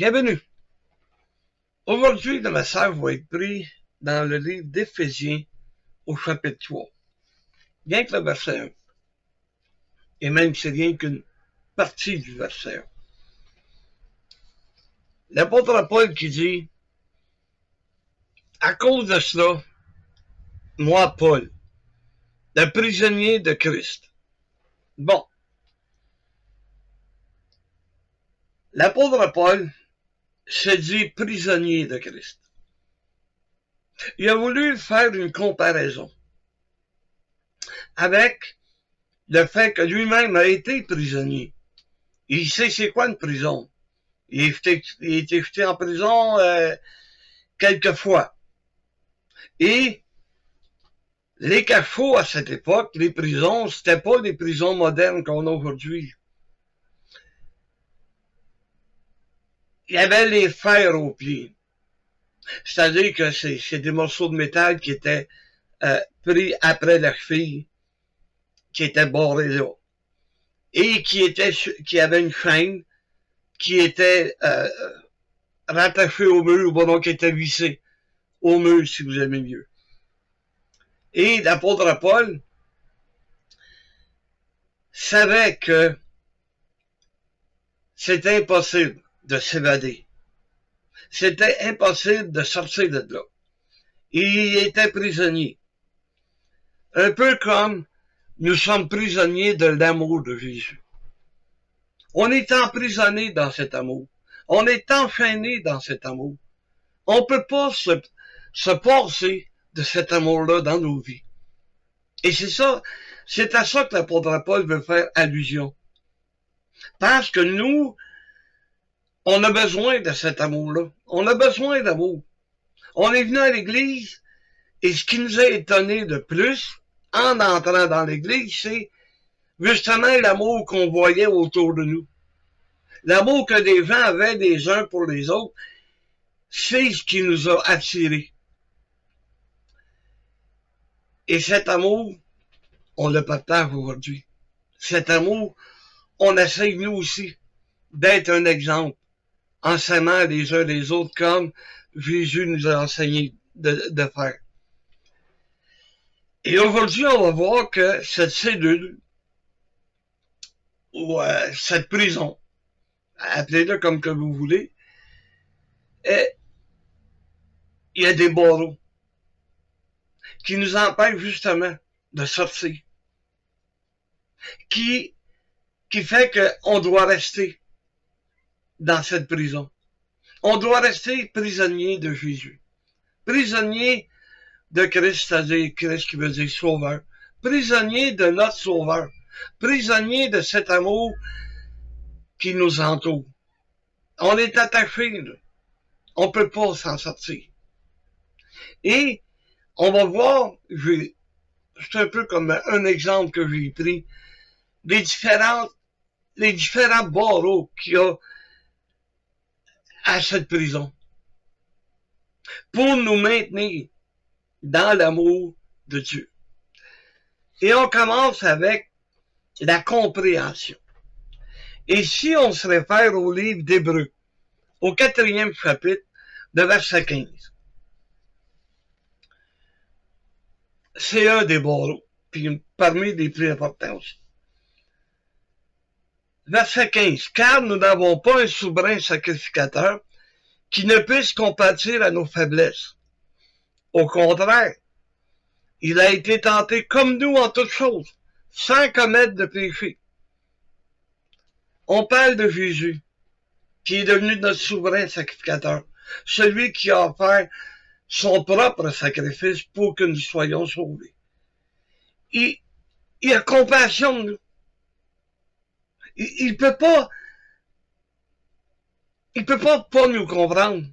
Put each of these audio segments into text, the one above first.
Bienvenue. Aujourd'hui, le message va être pris dans le livre d'Éphésiens au chapitre 3. Rien que le verset 1. Et même c'est rien qu'une partie du verset 1. L'apôtre Paul qui dit, à cause de cela, moi, Paul, le prisonnier de Christ. Bon. L'apôtre Paul se dit prisonnier de Christ. Il a voulu faire une comparaison avec le fait que lui-même a été prisonnier. Il sait c'est quoi une prison. Il a été jeté en prison quelques fois. Et les cachots à cette époque, les prisons, c'était pas des prisons modernes qu'on a aujourd'hui. Il y avait les fers aux pieds. C'est-à-dire que c'est des morceaux de métal qui étaient pris après la cheville, qui étaient barrés là. Et qui avaient une chaîne qui était rattachée au mur, ou donc qui était vissée au mur, si vous aimez mieux. Et l'apôtre Paul savait que c'était impossible de s'évader. C'était impossible de sortir de là. Il était prisonnier. Un peu comme nous sommes prisonniers de l'amour de Jésus. On est emprisonné dans cet amour. On est enchaîné dans cet amour. On ne peut pas se passer de cet amour-là dans nos vies. Et c'est à ça que l'apôtre Paul veut faire allusion. Parce que nous, on a besoin de cet amour-là. On a besoin d'amour. On est venu à l'église, et ce qui nous a étonné de plus, en entrant dans l'église, c'est justement l'amour qu'on voyait autour de nous. L'amour que les gens avaient les uns pour les autres, c'est ce qui nous a attirés. Et cet amour, on le partage aujourd'hui. Cet amour, on essaye nous aussi d'être un exemple, en s'aimant les uns les autres comme Jésus nous a enseigné de faire. Et aujourd'hui, on va voir que cette cellule, ou cette prison, appelez-le comme que vous voulez, il y a des barreaux qui nous empêchent justement de sortir, qui fait qu'on doit rester dans cette prison. On doit rester prisonnier de Jésus, prisonnier de Christ, c'est-à-dire Christ qui veut dire sauveur, prisonnier de notre sauveur, prisonnier de cet amour qui nous entoure. On est attaché, là. On ne peut pas s'en sortir. Et on va voir, c'est un peu comme un exemple que j'ai pris, les différents barreaux qu'il y a à cette prison pour nous maintenir dans l'amour de Dieu. Et on commence avec la compréhension. Et si on se réfère au livre d'Hébreux, au 4e chapitre, de verset 15, c'est un des barreaux, puis parmi les plus importants aussi. Verset 15. Car nous n'avons pas un souverain sacrificateur qui ne puisse compatir à nos faiblesses. Au contraire, il a été tenté comme nous en toutes choses, sans commettre de péché. On parle de Jésus, qui est devenu notre souverain sacrificateur, celui qui a offert son propre sacrifice pour que nous soyons sauvés. Il a compassion de nous. Il peut pas nous comprendre,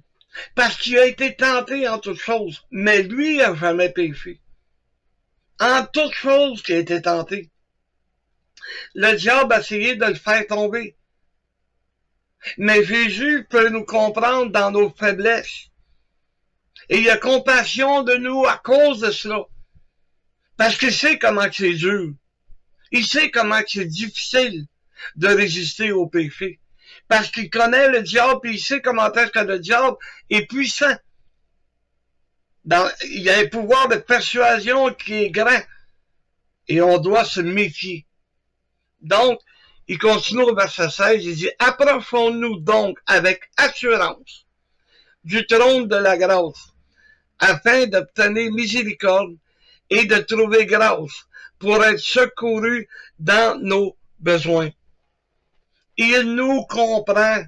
parce qu'il a été tenté en toutes choses, mais lui a jamais péché. En toutes choses qu'il a été tenté. Le diable a essayé de le faire tomber. Mais Jésus peut nous comprendre dans nos faiblesses. Et il a compassion de nous à cause de cela. Parce qu'il sait comment c'est dur. Il sait comment c'est difficile de résister au péché. Parce qu'il connaît le diable et il sait comment est-ce que le diable est puissant. Il y a un pouvoir de persuasion qui est grand. Et on doit se méfier. Donc, il continue au verset 16, il dit, approchons-nous donc avec assurance du trône de la grâce, afin d'obtenir miséricorde et de trouver grâce pour être secouru dans nos besoins. Il nous comprend.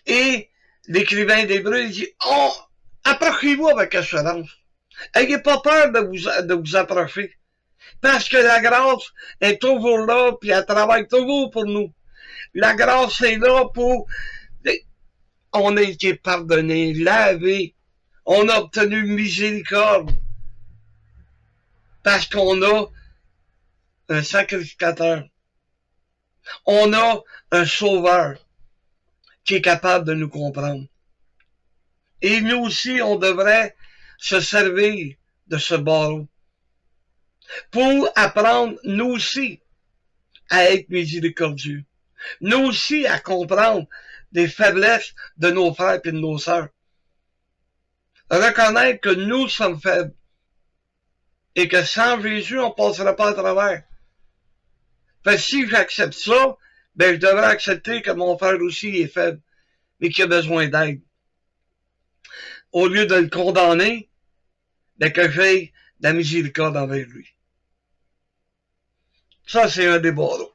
Et l'écrivain d'Hébreux dit, approchez-vous avec assurance. Ayez pas peur de vous approcher. Parce que la grâce est toujours là, puis elle travaille toujours pour nous. La grâce est là pour... On a été pardonné, lavé. On a obtenu miséricorde. Parce qu'on a un sacrificateur. On a un sauveur qui est capable de nous comprendre. Et nous aussi, on devrait se servir de ce barreau pour apprendre, nous aussi, à être miséricordieux. Nous aussi, à comprendre les faiblesses de nos frères et de nos sœurs. Reconnaître que nous sommes faibles et que sans Jésus, on ne passera pas à travers. Fait que si j'accepte ça, ben je devrais accepter que mon frère aussi est faible et qu'il a besoin d'aide. Au lieu de le condamner, ben que j'aie de la miséricorde envers lui. Ça, c'est un des barreaux.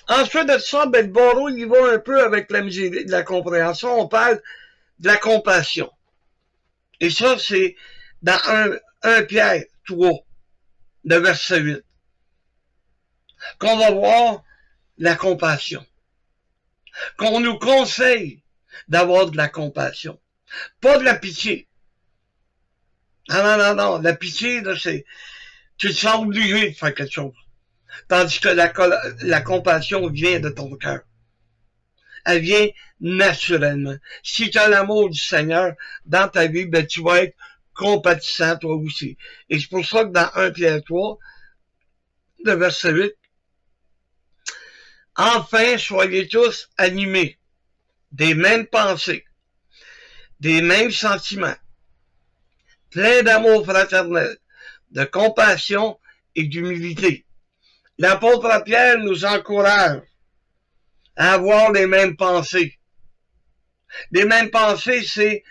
Ensuite de ça, ben, le barreau, il va un peu avec la compréhension. On parle de la compassion. Et ça, c'est dans 1 Pierre 3, le verset 8, qu'on va voir la compassion. Qu'on nous conseille d'avoir de la compassion. Pas de la pitié. Non. La pitié, là, c'est... Tu te sens obligé de faire quelque chose. Tandis que la compassion vient de ton cœur. Elle vient naturellement. Si tu as l'amour du Seigneur dans ta vie, ben tu vas être compatissant toi aussi. Et c'est pour ça que dans 1 Pierre 3, le verset 8, enfin, soyez tous animés des mêmes pensées, des mêmes sentiments, pleins d'amour fraternel, de compassion et d'humilité. L'apôtre Pierre nous encourage à avoir les mêmes pensées. Les mêmes pensées, c'est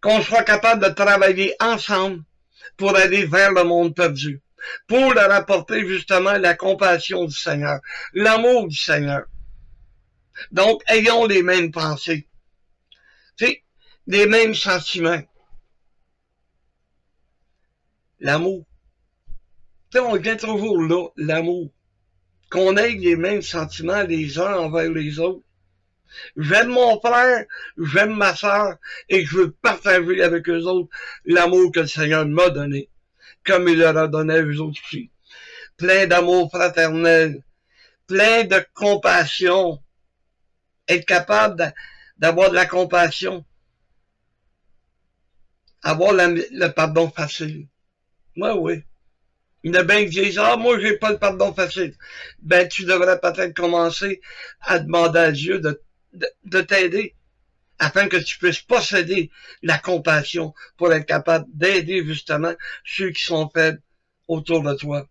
qu'on soit capable de travailler ensemble pour aller vers le monde perdu, pour leur apporter justement la compassion du Seigneur, l'amour du Seigneur. Donc, ayons les mêmes pensées, tu sais, les mêmes sentiments. L'amour. Tu sais, on vient toujours là, l'amour. Qu'on ait les mêmes sentiments les uns envers les autres. J'aime mon frère, j'aime ma sœur, et je veux partager avec eux autres l'amour que le Seigneur m'a donné, comme il leur a donné à eux autres aussi. Plein d'amour fraternel, plein de compassion, être capable d'avoir de la compassion, avoir le pardon facile. Oui. Il y en a bien qui disent, moi, j'ai pas le pardon facile. Ben, tu devrais peut-être commencer à demander à Dieu de t'aider, afin que tu puisses posséder la compassion pour être capable d'aider, justement, ceux qui sont faibles autour de toi.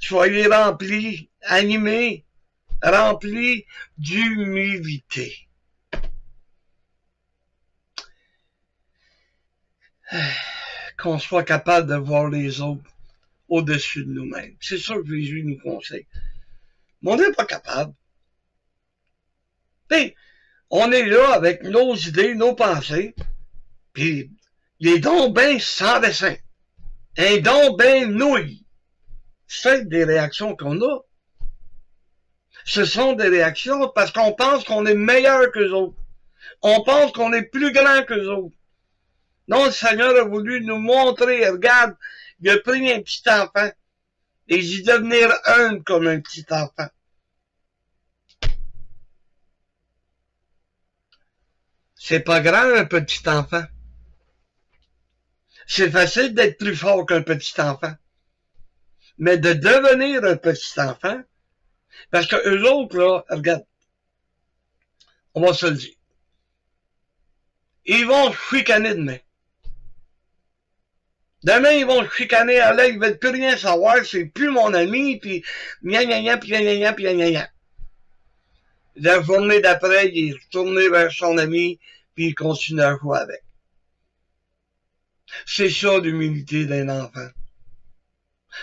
Soyez remplis, animés, remplis d'humilité. Qu'on soit capable de voir les autres au-dessus de nous-mêmes. C'est ça que Jésus nous conseille. Mais on n'est pas capable. Puis, on est là avec nos idées, nos pensées, puis les dons ben sans dessin. Un don ben nouille. C'est des réactions qu'on a. Ce sont des réactions parce qu'on pense qu'on est meilleur qu'eux autres. On pense qu'on est plus grand qu'eux autres. Non, le Seigneur a voulu nous montrer, regarde, il a pris un petit enfant et il dit devenir humble comme un petit enfant. C'est pas grand un petit enfant. C'est facile d'être plus fort qu'un petit enfant. Mais de devenir un petit enfant, Parce que eux autres, là, regarde, on va se le dire. Ils vont chicaner demain. Demain, ils vont chicaner, là, ils veulent plus rien savoir, c'est plus mon ami, puis gna gna gna, puis gna gna gna, puis gna gna gna. La journée d'après, il est retourné vers son ami, puis il continue à jouer avec. C'est ça l'humilité d'un enfant.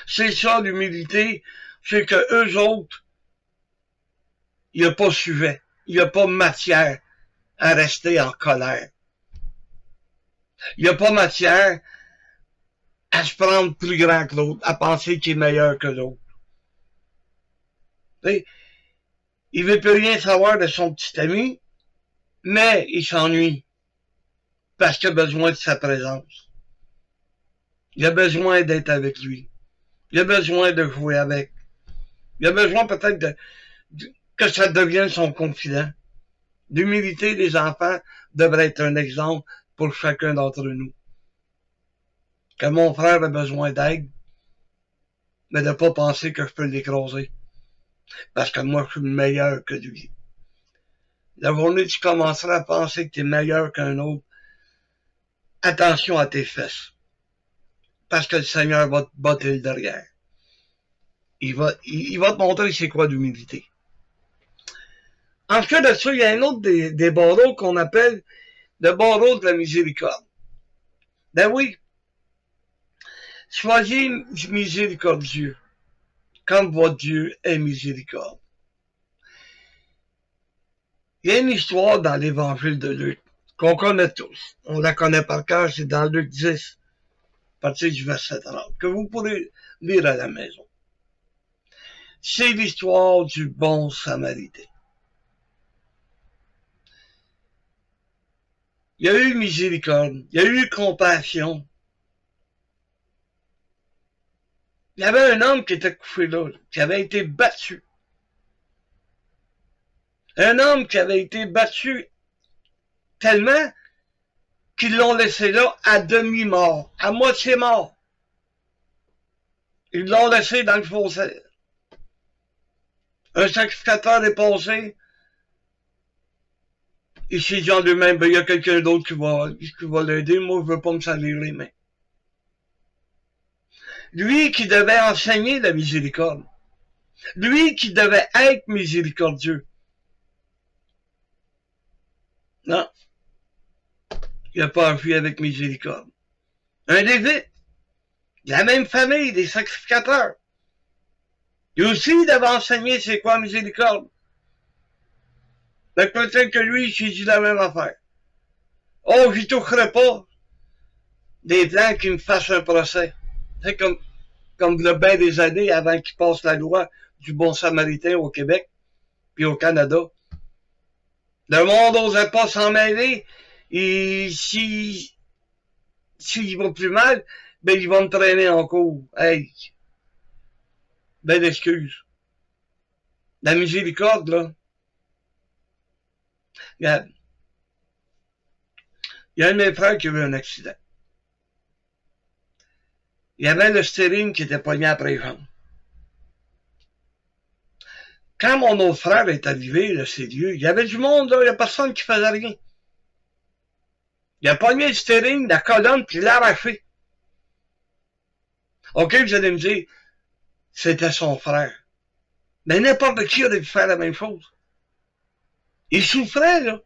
C'est ça l'humilité, c'est que eux autres, il n'y a pas sujet, il n'y a pas matière à rester en colère. Il n'y a pas matière à se prendre plus grand que l'autre, à penser qu'il est meilleur que l'autre. Il veut plus rien savoir de son petit ami, mais il s'ennuie parce qu'il a besoin de sa présence. Il a besoin d'être avec lui. Il a besoin de jouer avec. Il a besoin peut-être que ça devienne son confident. L'humilité des enfants devrait être un exemple pour chacun d'entre nous. Que mon frère a besoin d'aide, mais de ne pas penser que je peux l'écraser. Parce que moi, je suis meilleur que lui. La journée où tu commenceras à penser que tu es meilleur qu'un autre, attention à tes fesses. Parce que le Seigneur va te botter le derrière. Il va te montrer c'est quoi l'humilité. Ensuite de ça, il y a un autre des barreaux qu'on appelle le barreau de la miséricorde. Ben oui, soyez miséricordieux, comme votre Dieu est miséricorde. Il y a une histoire dans l'évangile de Luc, qu'on connaît tous. On la connaît par cœur, c'est dans Luc 10, à partir du verset 30, que vous pourrez lire à la maison. C'est l'histoire du bon Samaritain. Il y a eu miséricorde, il y a eu compassion. Il y avait un homme qui était couché là, qui avait été battu. Un homme qui avait été battu tellement qu'ils l'ont laissé là à demi-mort, à moitié mort. Ils l'ont laissé dans le fossé. Un sacrificateur est passé. Il s'est dit en lui-même, ben, il y a quelqu'un d'autre qui va l'aider. Moi, je veux pas me salir les mains. Lui qui devait enseigner la miséricorde. Lui qui devait être miséricordieux. Non. Il n'a pas agi avec miséricorde. Un Lévite. La même famille des sacrificateurs. Lui aussi, il devait enseigner c'est quoi miséricorde. Peut-être que lui, il s'est dit la même affaire. Oh, j'y toucherai pas des Blancs qui me fassent un procès. C'est comme le bien des années avant qu'ils passent la loi du bon Samaritain au Québec puis au Canada. Le monde n'osait pas s'en mêler. Et s'il va plus mal, ben ils vont me traîner en cours. Hey! Ben excuse. La miséricorde, là. Regarde. Il y a un de mes frères qui a eu un accident. Il y avait le steering qui était pogné après les jambes. Quand mon autre frère est arrivé, là, c'est Dieu, il y avait du monde, là, il n'y a personne qui faisait rien. Il a pogné le steering, la colonne, puis il l'a arraché. OK, vous allez me dire, c'était son frère. Mais n'importe qui aurait pu faire la même chose. Il souffrait, là.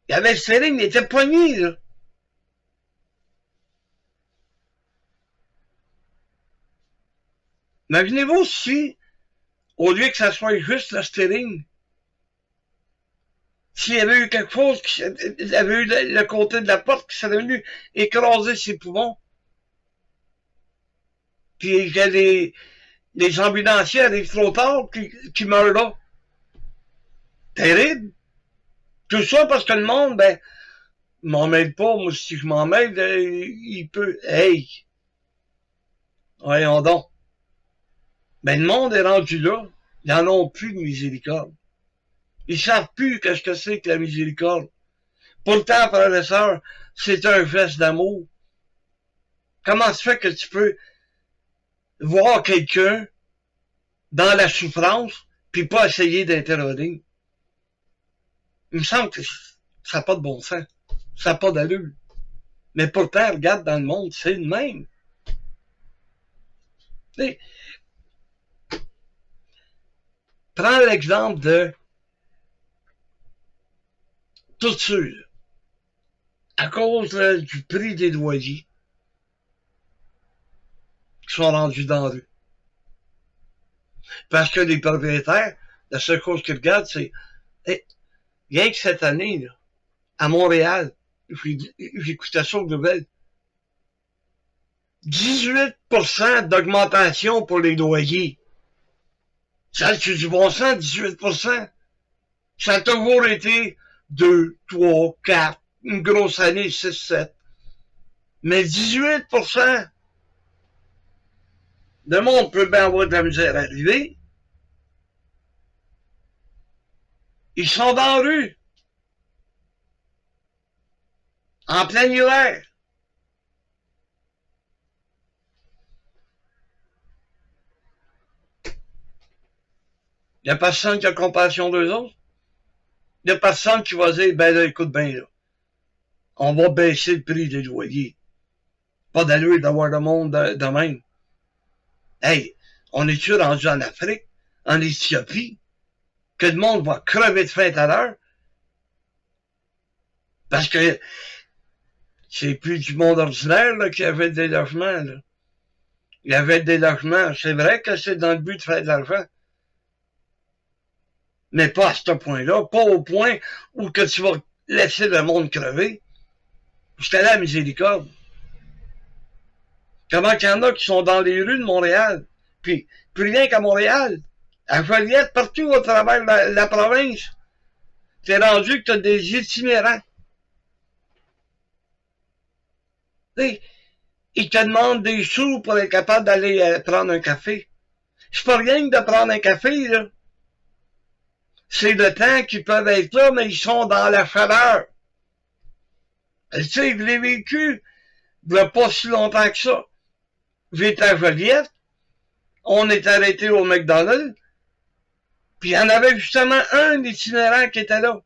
Il avait le steering, il était pogné, là. Imaginez-vous si, au lieu que ça soit juste le steering, s'il y avait eu quelque chose, il y avait eu le côté de la porte qui serait venu écraser ses poumons, puis que les ambulanciers arrivent trop tard, qui meurent là. Terrible. Tout ça parce que le monde, ben, m'en mêle pas. Moi, si je m'en mêle, il peut. Hey! Voyons donc. Ben, le monde est rendu là. Ils n'en ont plus de miséricorde. Ils savent plus qu'est-ce que c'est que la miséricorde. Pourtant, frères et sœurs, c'est un geste d'amour. Comment se fait que tu peux voir quelqu'un dans la souffrance, puis pas essayer d'interroger. Il me semble que ça n'a pas de bon sens. Ça n'a pas d'allure. Mais pourtant, regarde dans le monde, c'est le même. T'sais, prends l'exemple de tous ceux, à cause du prix des loyers, qui sont rendus dans la rue. Parce que les propriétaires, la seule chose qu'ils regardent, c'est rien que cette année, là, à Montréal, j'écoutais ça aux nouvelles, 18% d'augmentation pour les loyers. Ça a du bon sens, 18%. Ça a toujours été 2, 3, 4, une grosse année, 6, 7. Mais 18%, le monde peut bien avoir de la misère à arriver. Ils sont dans la rue. En plein hiver. Il n'y a personne qui a compassion d'eux autres. Il n'y a personne qui va dire, ben là, écoute bien, là, on va baisser le prix des loyers. Pas d'allure d'avoir le monde de même. Hey, on est-tu rendu en Afrique, en Éthiopie, que le monde va crever de faim à l'heure? Parce que c'est plus du monde ordinaire là, qui avait des logements. Là. Il y avait des logements. C'est vrai que c'est dans le but de faire de l'argent. Mais pas à ce point-là. Pas au point où que tu vas laisser le monde crever. Jusqu'à la miséricorde. Comment qu'il y en a qui sont dans les rues de Montréal? Puis rien qu'à Montréal. À Joliette, partout à travers la province. C'est rendu que tu as des itinérants. T'sais, ils te demandent des sous pour être capable d'aller prendre un café. C'est pas rien que de prendre un café, là. C'est le temps qu'ils peuvent être là, mais ils sont dans la chaleur. Tu sais, je l'ai vécu il n'y a pas si longtemps que ça. J'étais à Joliette, on est arrêté au McDonald's, puis il y en avait justement un itinérant qui était là.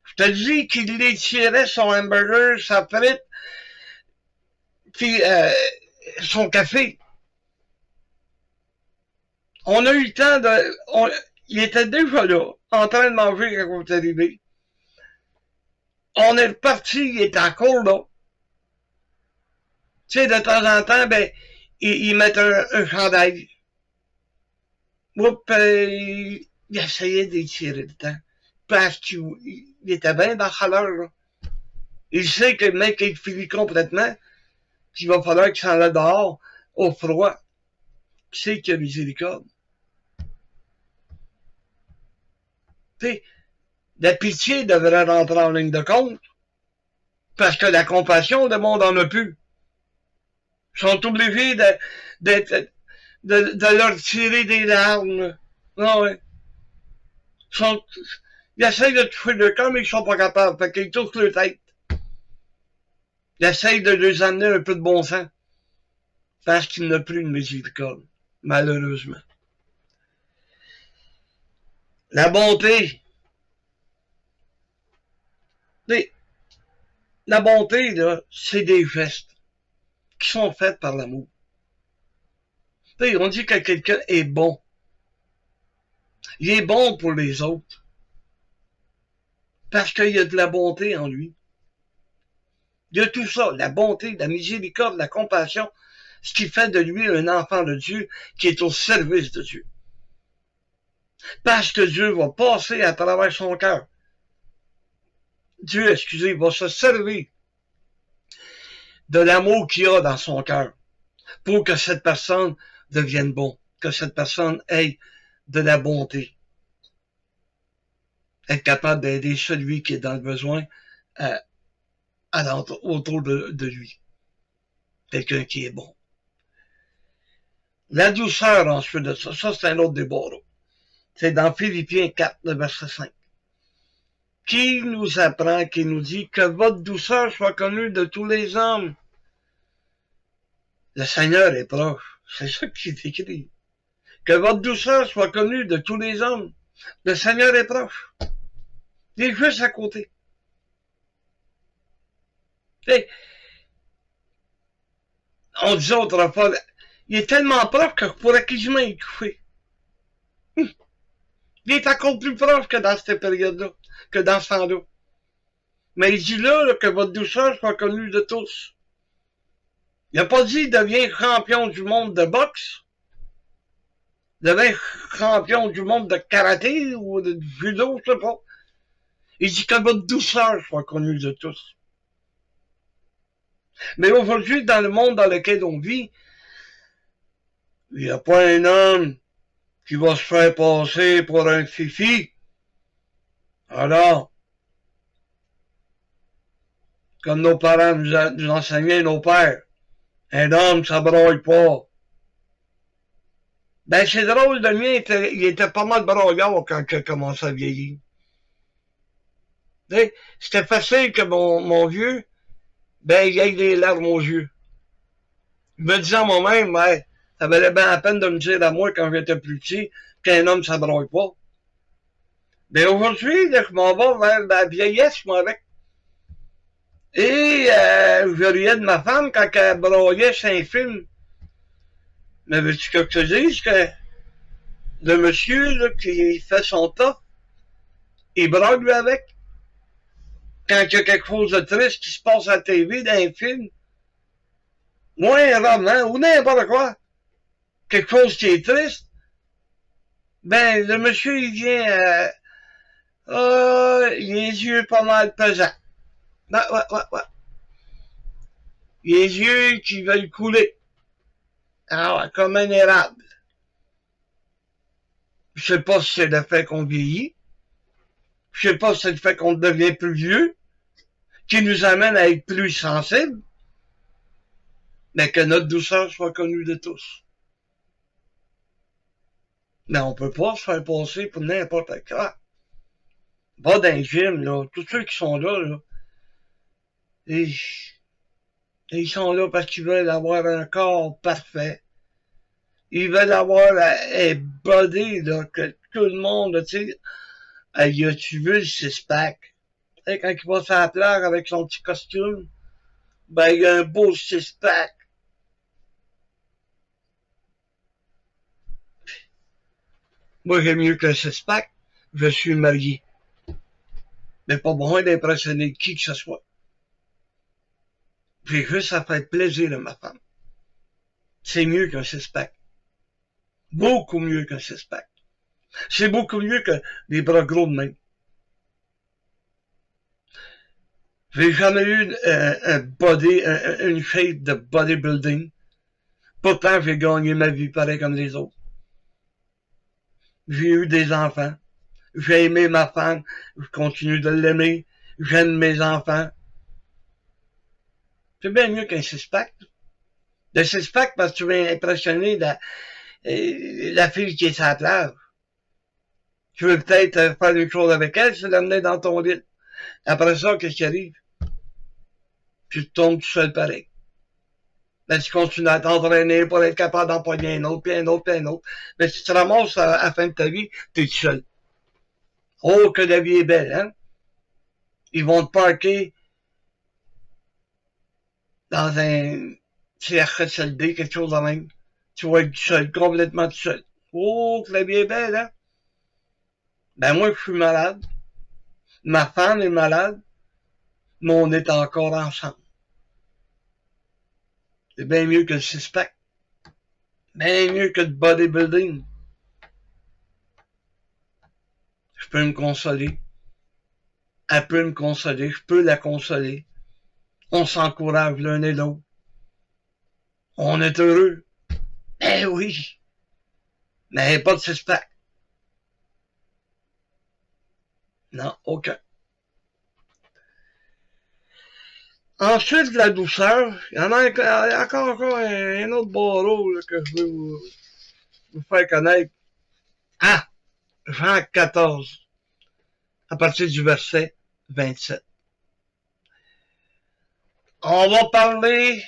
Je te dis qu'il étirait son hamburger, sa frite, puis son café. On a eu le temps de... il était déjà là, en train de manger quand on est arrivé. On est reparti, il était encore là. Tu sais, de temps en temps, ben, ils mettent un chandail. Oups, il essayait d'étirer le temps. Parce qu'il était bien dans la chaleur, là. Il sait que le mec est fini complètement, qu'il va falloir qu'il s'en aille dehors, au froid. Qui sait qu'il y a miséricorde? Tu sais, la pitié devrait rentrer en ligne de compte. Parce que la compassion, le monde en a plus. Ils sont obligés de leur tirer des larmes. Ah ouais. Ils essayent de toucher le cœur, mais ils sont pas capables. Fait qu'ils touchent leur tête. Ils essayent de les amener un peu de bon sens. Parce qu'il n'a plus de miséricorde. Malheureusement. La bonté. La bonté, là, c'est des gestes qui sont faits par l'amour. On dit que quelqu'un est bon. Il est bon pour les autres. Parce qu'il y a de la bonté en lui. Il y a tout ça, la bonté, la miséricorde, la compassion, ce qui fait de lui un enfant de Dieu qui est au service de Dieu. Parce que Dieu va passer à travers son cœur. Dieu, excusez, va se servir de l'amour qu'il a dans son cœur pour que cette personne devienne bon, que cette personne ait de la bonté. Être capable d'aider celui qui est dans le besoin autour de lui. Quelqu'un qui est bon. La douceur ensuite de ça, c'est un autre débat. C'est dans Philippiens 4, le verset 5. Qui nous apprend, qui nous dit que votre douceur soit connue de tous les hommes. Le Seigneur est proche. C'est ça qui est écrit. Que votre douceur soit connue de tous les hommes. Le Seigneur est proche. Il est juste à côté. T'sais, on disait autrefois, il est tellement proche que je pourrais quasiment y toucher. Il est encore plus proche que dans cette période-là, que dans ce temps-là. Mais il dit là, que votre douceur soit connue de tous. Il n'a pas dit deviens champion du monde de boxe, deviens champion du monde de karaté ou de judo, je sais pas. Il dit que votre douceur soit connue de tous. Mais aujourd'hui, dans le monde dans lequel on vit, il n'y a pas un homme qui va se faire passer pour un fifi. Alors, comme nos parents nous enseignaient, nos pères, un homme, ça broye pas. Ben, c'est drôle, le mien, il était pas mal broyard quand il a commencé à vieillir. C'était facile que mon vieux, ben, il ait des larmes aux yeux. Je me disais à moi-même, ben, ça valait bien la peine de me dire à moi quand j'étais plus petit qu'un homme, ça broye pas. Mais aujourd'hui, là, je m'en vais vers la vieillesse, moi, avec. Et je riais de ma femme quand elle broyait sur un film. Mais veux-tu que je te dise que le monsieur là, qui fait son tas, il broye lui avec? Quand il y a quelque chose de triste qui se passe à la TV dans un film, ou un roman, ou n'importe quoi, quelque chose qui est triste, ben le monsieur il vient les yeux pas mal pesants. Ouais. Les yeux qui veulent couler. Ah ouais, comme un érable. Je sais pas si c'est le fait qu'on vieillit. Je sais pas si c'est le fait qu'on devient plus vieux, qui nous amène à être plus sensibles, mais que notre douceur soit connue de tous. Mais on peut pas se faire passer pour n'importe quoi. Va dans le gym, là, tous ceux qui sont là, ils sont là parce qu'ils veulent avoir un corps parfait. Ils veulent avoir un body, là, que tout le monde, tu sais, tu veux le six-pack? Quand il va sur la plage avec son petit costume, ben, il y a un beau six-pack. Moi, j'aime mieux qu'un six-pack. Je suis marié. Mais pas besoin d'impressionner qui que ce soit. J'ai juste à faire plaisir à ma femme. C'est mieux qu'un six-pack. Beaucoup mieux qu'un six-pack. C'est beaucoup mieux que des bras gros de même. J'ai jamais eu un body, une shape de bodybuilding. Pourtant, j'ai gagné ma vie pareil comme les autres. J'ai eu des enfants. J'ai aimé ma femme. Je continue de l'aimer. J'aime mes enfants. C'est bien mieux qu'un six-pack. Le six-pack parce que tu veux impressionner la fille qui est sur la plage. Tu veux peut-être faire une chose avec elle, c'est l'amener dans ton lit. Après ça, qu'est-ce qui arrive? Tu tombes tout seul pareil. Ben, tu continues à t'entraîner pour être capable d'empoigner un autre, puis un autre, puis un autre. Mais si tu te ramasses à la fin de ta vie, t'es tout seul. Oh, que la vie est belle, hein? Ils vont te parquer dans un CHSLD, quelque chose de même. Tu vas être tout seul, complètement tout seul. Oh, que la vie est belle, hein? Ben, moi, je suis malade. Ma femme est malade. Mais on est encore ensemble. C'est bien mieux que le six-pack. Bien mieux que le bodybuilding. Je peux me consoler. Elle peut me consoler. Je peux la consoler. On s'encourage l'un et l'autre. On est heureux. Eh oui. Mais pas de six-pack. Non, aucun. Ensuite, la douceur. Il y en a encore un autre barreau là, que je veux vous faire connaître. Ah! Jean 14. À partir du verset 27. On va parler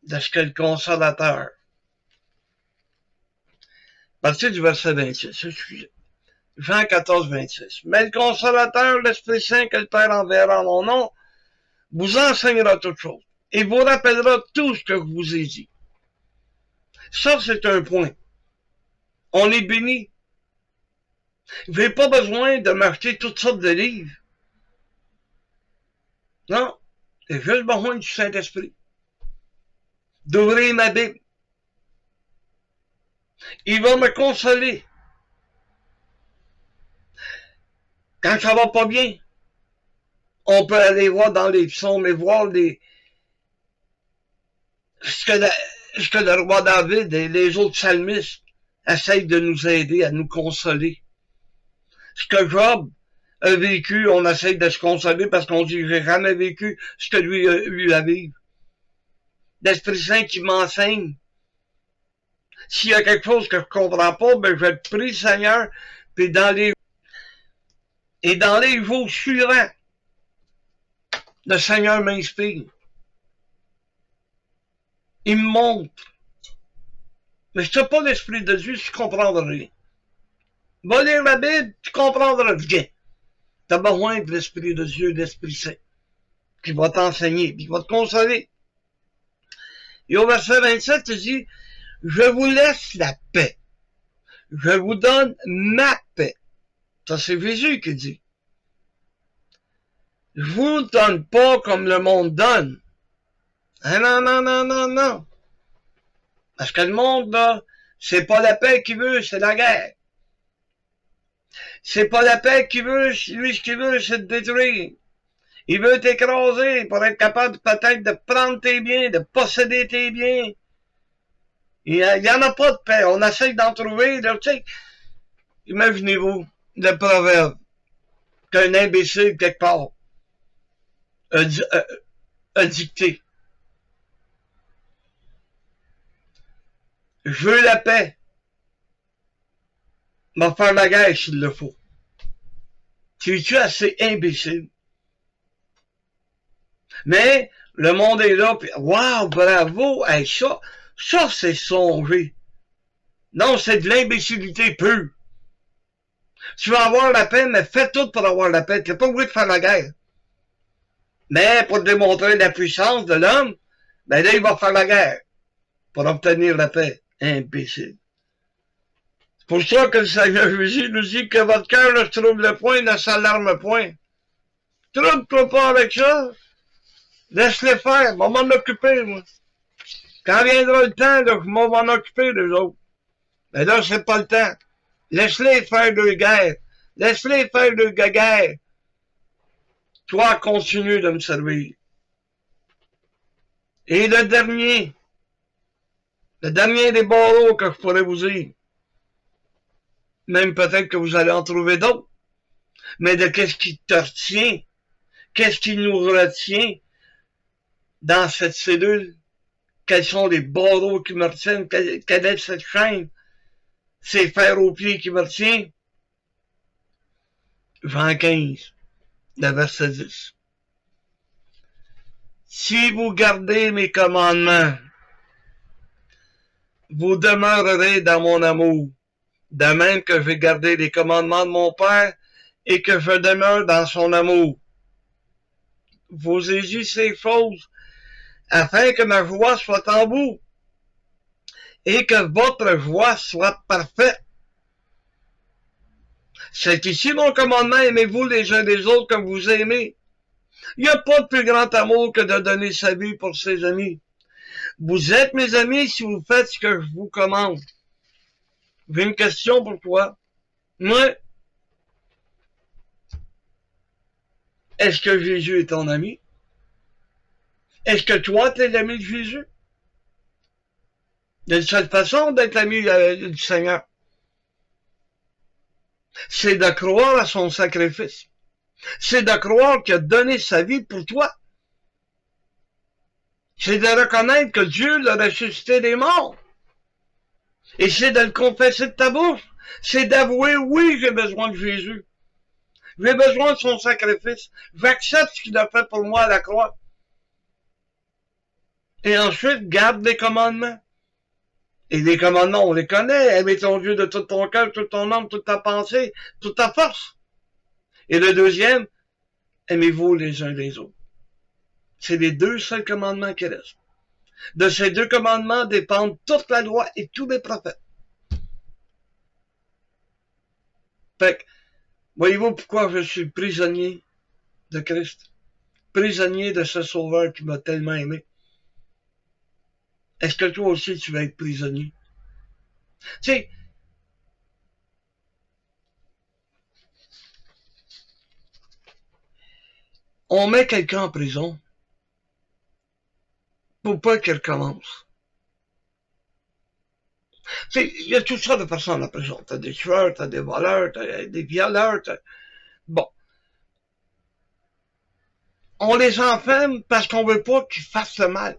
de ce que le consolateur. partir du verset 26, excusez. Jean 14, 26. Mais le Consolateur, l'Esprit Saint que le Père enverra en mon nom, vous enseignera toutes choses et vous rappellera tout ce que je vous ai dit. Ça, c'est un point. On est béni. Vous n'avez pas besoin de m'acheter toutes sortes de livres. Non. J'ai juste besoin du Saint-Esprit. D'ouvrir ma Bible. Il va me consoler. Quand ça va pas bien, on peut aller voir dans les psaumes et voir ce que le roi David et les autres psalmistes essayent de nous aider, à nous consoler. Ce que Job a vécu, on essaye de se consoler parce qu'on dit, j'ai jamais vécu ce que lui a vécu. L'Esprit Saint qui m'enseigne. S'il y a quelque chose que je comprends pas, ben, je vais te prier, Seigneur, puis dans les jours suivants, le Seigneur m'inspire. Il me montre. Mais si tu n'as pas l'Esprit de Dieu, tu ne comprendras rien. Va lire la Bible, tu comprendras rien. Tu as besoin de l'Esprit de Dieu, de l'Esprit Saint, qui va t'enseigner, qui va te consoler. Et au verset 27, il dit, je vous laisse la paix. Je vous donne ma paix. Ça, c'est Jésus qui dit. Je vous donne pas comme le monde donne. Ah non, non, non, non, non. Parce que le monde, là, c'est pas la paix qu'il veut, c'est la guerre. C'est pas la paix qu'il veut, lui, ce qu'il veut, c'est te détruire. Il veut t'écraser pour être capable peut-être de prendre tes biens, de posséder tes biens. Il y en a pas de paix. On essaie d'en trouver, là, tu sais. Imaginez-vous le proverbe qu'un imbécile quelque part a dicté. Je veux la paix. Va faire la guerre s'il le faut. Tu es assez imbécile. Mais le monde est là, puis waouh, bravo, hey, ça c'est songé. Non, c'est de l'imbécilité pure. Tu vas avoir la paix, mais fais tout pour avoir la paix. Tu n'es pas obligé de faire la guerre. Mais pour démontrer la puissance de l'homme, ben là, il va faire la guerre pour obtenir la paix. Imbécile. C'est pour ça que le Seigneur Jésus nous dit que votre cœur ne se trouble point, ne s'alarme point. Trouble-toi pas avec ça. Laisse-les faire. Je vais m'en occuper, moi. Quand viendra le temps, là, je vais m'en occuper, les autres. Mais là, c'est pas le temps. Laisse-les faire leur guerre. Laisse-les faire leur guerre. Toi, continue de me servir. Et le dernier des barreaux que je pourrais vous dire, même peut-être que vous allez en trouver d'autres, mais de qu'est-ce qui te retient, qu'est-ce qui nous retient dans cette cellule, quels sont les barreaux qui me retiennent, quelle est cette chaîne, ces fers aux pieds qui me retient. Jean 15, le verset 10. Si vous gardez mes commandements, vous demeurerez dans mon amour, de même que j'ai gardé les commandements de mon Père et que je demeure dans son amour. Vous ai dit ces choses afin que ma joie soit en vous et que votre joie soit parfaite. C'est ici mon commandement, aimez-vous les uns des autres comme vous aimez. Il n'y a pas de plus grand amour que de donner sa vie pour ses amis. Vous êtes mes amis si vous faites ce que je vous commande. J'ai une question pour toi. Moi, est-ce que Jésus est ton ami? Est-ce que toi, t'es l'ami de Jésus? Il y a une seule façon d'être l'ami du Seigneur. C'est de croire à son sacrifice. C'est de croire qu'il a donné sa vie pour toi. C'est de reconnaître que Dieu l'a ressuscité des morts. Et c'est de le confesser de ta bouche. C'est d'avouer, oui, j'ai besoin de Jésus. J'ai besoin de son sacrifice. J'accepte ce qu'il a fait pour moi à la croix. Et ensuite, garde les commandements. Et les commandements, on les connaît. Aimer ton Dieu de tout ton cœur, toute ton âme, toute ta pensée, toute ta force. Et le deuxième, aimez-vous les uns les autres. C'est les deux seuls commandements qui restent. De ces deux commandements dépendent toute la loi et tous les prophètes. Fait que, voyez-vous pourquoi je suis prisonnier de Christ? Prisonnier de ce sauveur qui m'a tellement aimé. Est-ce que toi aussi tu vas être prisonnier? Tu sais, on met quelqu'un en prison pour pas qu'il recommence. Tu sais, il y a toutes sortes de personnes en prison. T'as des tueurs, t'as des voleurs, t'as des violeurs, bon. On les enferme parce qu'on veut pas qu'ils fassent le mal.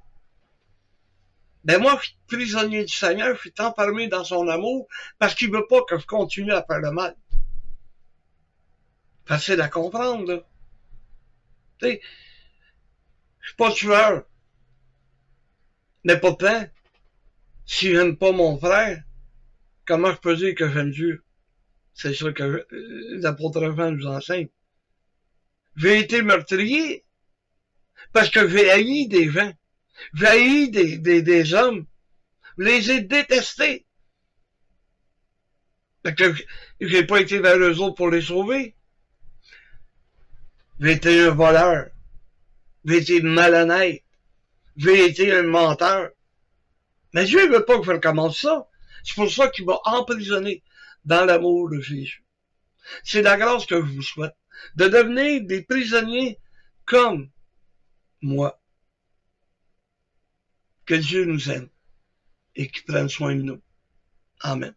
Ben moi, je suis prisonnier du Seigneur, je suis enfermé dans son amour parce qu'il veut pas que je continue à faire le mal. Facile à comprendre, là. Tu sais, je suis pas tueur. Mais pourtant, si j'aime pas mon frère, comment je peux dire que j'aime Dieu? C'est ça que l'apôtre Jean nous enseigne. J'ai été meurtrier parce que j'ai haï des gens. J'ai haï des hommes. Je les ai détestés. Parce que j'ai pas été vers eux autres pour les sauver. J'ai été un voleur. J'ai été malhonnête. J'ai été un menteur. Mais Dieu veut pas que je recommence ça. C'est pour ça qu'il m'a emprisonné dans l'amour de Jésus. C'est la grâce que je vous souhaite. De devenir des prisonniers comme moi. Que Dieu nous aime et qu'il prenne soin de nous. Amen.